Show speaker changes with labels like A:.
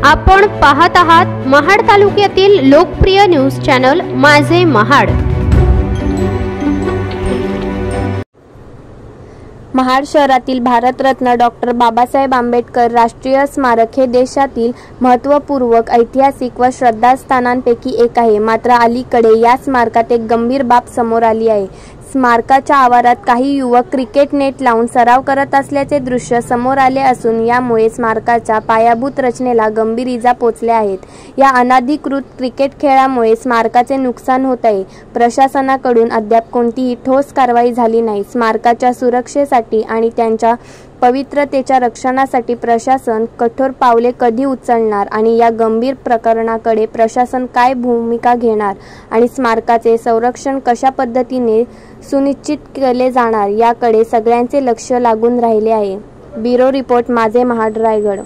A: आपण पाहत आहात महाड तालुक्यातील लोकप्रिय न्यूज चॅनल माझे महाड।
B: महाड शहरातील भारतरत्न डॉक्टर बाबासाहेब आंबेडकर राष्ट्रीय स्मारक हे देशातील महत्त्वपूर्ण ऐतिहासिक व श्रद्धास्थानांपैकी एक आहे। मात्र अलीकडे या स्मारकात एक गंभीर बाब समोर आली आहे। स्मारकाच्या आवारात काही युवक क्रिकेट नेट लावून सराव करत असल्याचे दृश्य समोर आले असून यामुळे स्मारकाच्या पायाभूत रचनेला गंभीर इजा पोहोचल्या आहेत। या अनधिकृत क्रिकेट खेळामुळे स्मारकाचे नुकसान होत आहे। प्रशासनाकडून अद्याप कोणतीही ठोस कारवाई झाली नाही। स्मारकाच्या सुरक्षेसाठी आणि त्यांच्या पवित्रतेच्या रक्षणासाठी प्रशासन कठोर पावले कधी उचलणार आणि या गंभीर प्रकरणाकडे प्रशासन काय भूमिका घेणार आणि स्मारकाचे संरक्षण कशा पद्धतीने सुनिश्चित केले जाणार याकडे सगळ्यांचे लक्ष लागून राहिले आहे। ब्युरो रिपोर्ट माझे महाड रायगड।